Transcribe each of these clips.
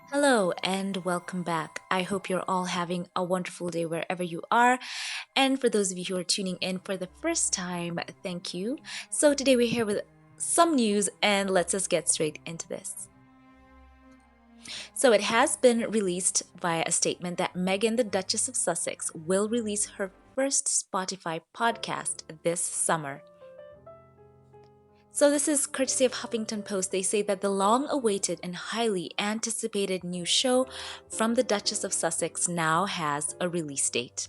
Hello and welcome back. I hope you're all having a wonderful day wherever you are. And for those of you who are tuning in for the first time, thank you. So, today we're here with some news and let's just get straight into this. So, it has been released via a statement that Meghan, the Duchess of Sussex, will release her first Spotify podcast this summer. So this is courtesy of Huffington Post. They say that the long-awaited and highly anticipated new show from the Duchess of Sussex now has a release date.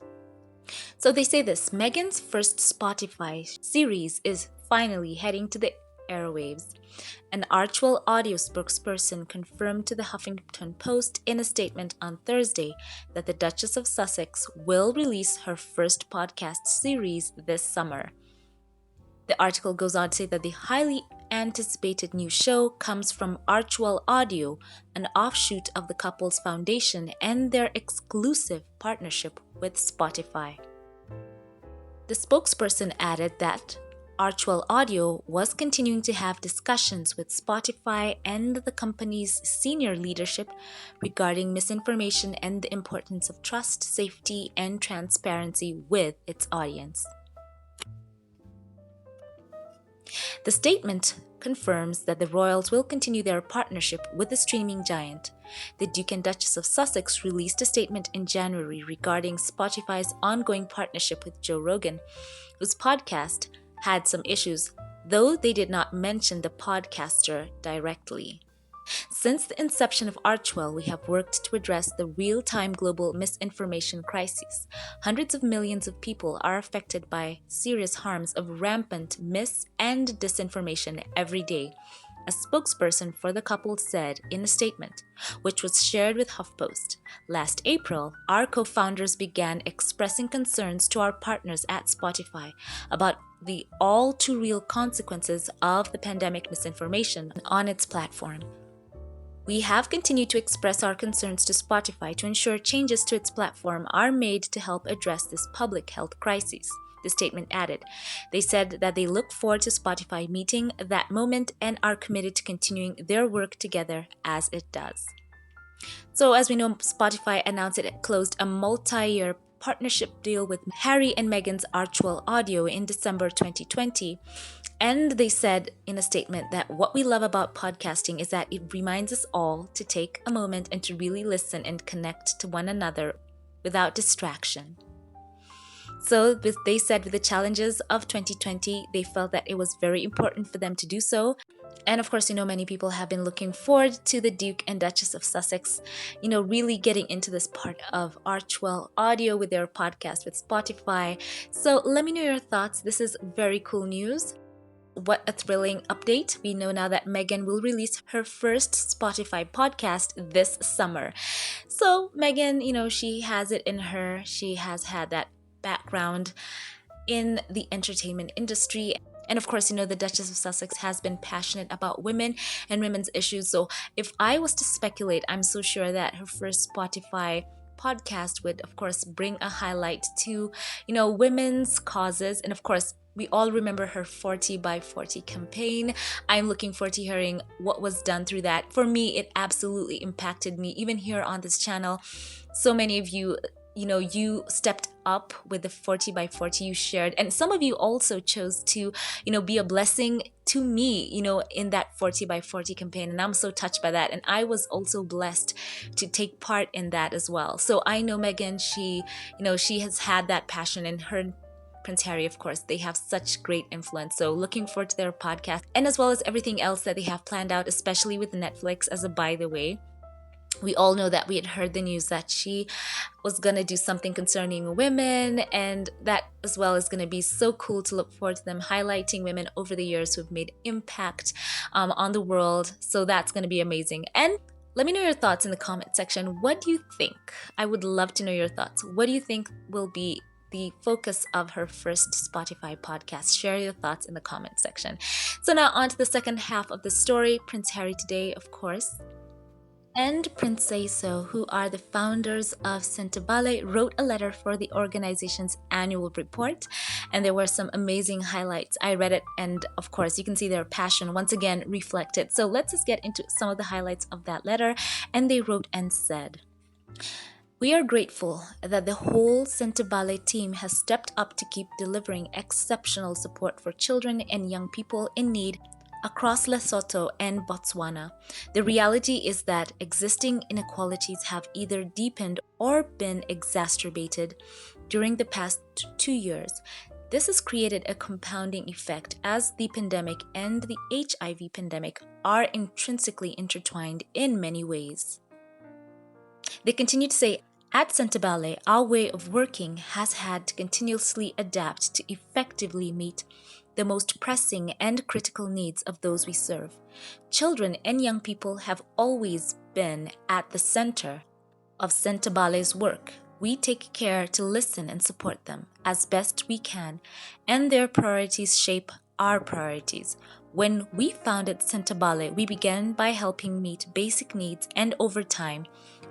So they say this, Meghan's first Spotify series is finally heading to the airwaves. An Archwell audio spokesperson confirmed to the Huffington Post in a statement on Thursday that the Duchess of Sussex will release her first podcast series this summer. The article goes on to say that the highly anticipated new show comes from Archwell Audio, an offshoot of the couple's foundation and their exclusive partnership with Spotify. The spokesperson added that Archwell Audio was continuing to have discussions with Spotify and the company's senior leadership regarding misinformation and the importance of trust, safety, and transparency with its audience. The statement confirms that the royals will continue their partnership with the streaming giant. The Duke and Duchess of Sussex released a statement in January regarding Spotify's ongoing partnership with Joe Rogan, whose podcast had some issues, though they did not mention the podcaster directly. Since the inception of Archwell, we have worked to address the real-time global misinformation crisis. Hundreds of millions of people are affected by serious harms of rampant mis- and disinformation every day, a spokesperson for the couple said in a statement, which was shared with HuffPost. Last April, our co-founders began expressing concerns to our partners at Spotify about the all-too-real consequences of the pandemic misinformation on its platform. We have continued to express our concerns to Spotify to ensure changes to its platform are made to help address this public health crisis, the statement added. They said that they look forward to Spotify meeting that moment and are committed to continuing their work together as it does. So as we know, Spotify announced it closed a multi-year partnership deal with Harry and Meghan's Archwell Audio in December 2020. And they said in a statement that what we love about podcasting is that it reminds us all to take a moment and to really listen and connect to one another without distraction. So they said with the challenges of 2020, they felt that it was very important for them to do so. And of course, many people have been looking forward to the Duke and Duchess of Sussex, really getting into this part of Archwell Audio with their podcast with Spotify. So let me know your thoughts. This is very cool news. What a thrilling update. We know now that Meghan will release her first Spotify podcast this summer. So Meghan, she has it in her. She has had that background in the entertainment industry. And of course, the Duchess of Sussex has been passionate about women and women's issues. So if I was to speculate, I'm so sure that her first Spotify podcast would, of course, bring a highlight to, women's causes. And of course, we all remember her 40 by 40 campaign. I'm looking forward to hearing what was done through that. For me, it absolutely impacted me, even here on this channel. So many of you, you stepped up with the 40 by 40 you shared. And some of you also chose to, be a blessing to me, in that 40 by 40 campaign. And I'm so touched by that. And I was also blessed to take part in that as well. So I know Meghan, she has had that passion, and her Prince Harry, of course, they have such great influence. So looking forward to their podcast, and as well as everything else that they have planned out, especially with Netflix. As a by the way, we all know that we had heard the news that she was going to do something concerning women, and that as well is going to be so cool to look forward to them highlighting women over the years who have made impact on the world. So that's going to be amazing. And let me know your thoughts in the comment section. What do you think? I would love to know your thoughts. What do you think will be the focus of her first Spotify podcast? Share your thoughts in the comment section. So now on to the second half of the story. Prince Harry today, of course, and Prince Seiso, who are the founders of Sentabale, wrote a letter for the organization's annual report, and there were some amazing highlights. I read it, and of course you can see their passion once again reflected. So let's just get into some of the highlights of that letter. And they wrote and said, "We are grateful that the whole Sentabale team has stepped up to keep delivering exceptional support for children and young people in need across Lesotho and Botswana. The reality is that existing inequalities have either deepened or been exacerbated during the past 2 years. This has created a compounding effect as the pandemic and the HIV pandemic are intrinsically intertwined in many ways." They continue to say, "At Sentabale, our way of working has had to continuously adapt to effectively meet the most pressing and critical needs of those we serve. Children and young people have always been at the center of Sentabale's work. We take care to listen and support them as best we can, and their priorities shape our priorities. When we founded Sentabale, we began by helping meet basic needs, and over time,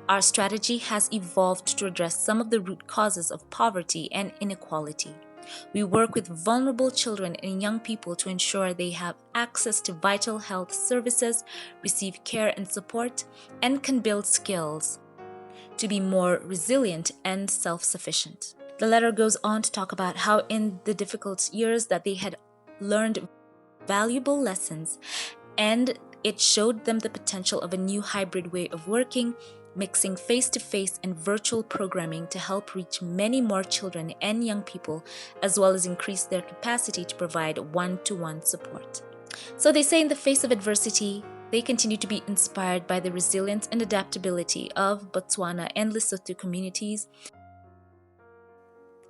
our strategy has evolved to address some of the root causes of poverty and inequality. We work with vulnerable children and young people to ensure they have access to vital health services, receive care and support, and can build skills to be more resilient and self-sufficient." The letter goes on to talk about how in the difficult years that they had learned valuable lessons, and it showed them the potential of a new hybrid way of working, mixing face-to-face and virtual programming to help reach many more children and young people, as well as increase their capacity to provide one-to-one support. So they say in the face of adversity, they continue to be inspired by the resilience and adaptability of Botswana and Lesotho communities.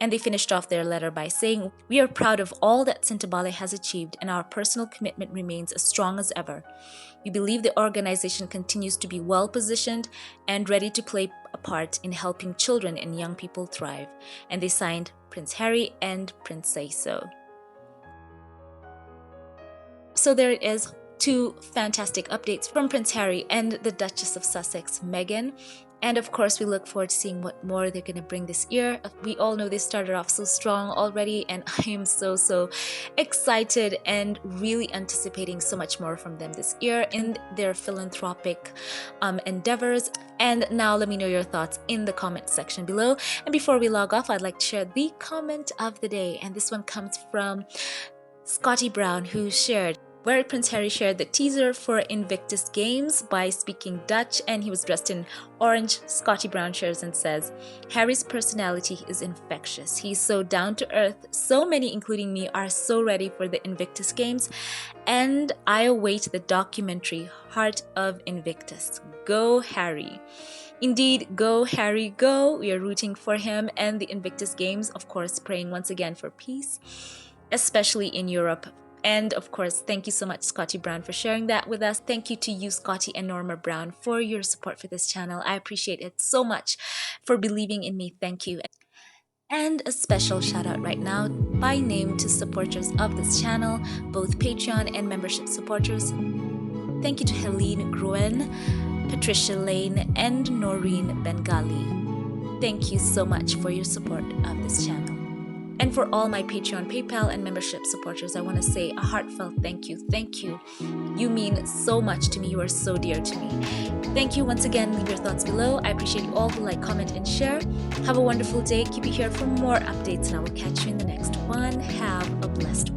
And they finished off their letter by saying, "We are proud of all that Sentabale has achieved, and our personal commitment remains as strong as ever. We believe the organization continues to be well-positioned and ready to play a part in helping children and young people thrive." And they signed Prince Harry and Prince Seiso. So there it is, 2 fantastic updates from Prince Harry and the Duchess of Sussex, Meghan. And of course, we look forward to seeing what more they're going to bring this year. We all know they started off so strong already, and I am so excited and really anticipating so much more from them this year in their philanthropic endeavors. And now let me know your thoughts in the comment section below. And before we log off, I'd like to share the comment of the day. And this one comes from Scotty Brown, who shared, where Prince Harry shared the teaser for Invictus Games by speaking Dutch, and he was dressed in orange. Scotty Brown shares and says, "Harry's personality is infectious. He's so down to earth. So many, including me, are so ready for the Invictus Games, and I await the documentary Heart of Invictus. Go Harry." Indeed, go Harry, go. We are rooting for him and the Invictus Games, of course, praying once again for peace, especially in Europe. And of course, thank you so much, Scotty Brown, for sharing that with us. Thank you to you, Scotty and Norma Brown, for your support for this channel. I appreciate it so much for believing in me. Thank you. And a special shout out right now by name to supporters of this channel, both Patreon and membership supporters. Thank you to Helene Gruen, Patricia Lane, and Noreen Bengali. Thank you so much for your support of this channel. And for all my Patreon, PayPal, and membership supporters, I want to say a heartfelt thank you. Thank you. You mean so much to me. You are so dear to me. Thank you once again. Leave your thoughts below. I appreciate you all who like, comment, and share. Have a wonderful day. Keep it here for more updates, and I will catch you in the next one. Have a blessed one.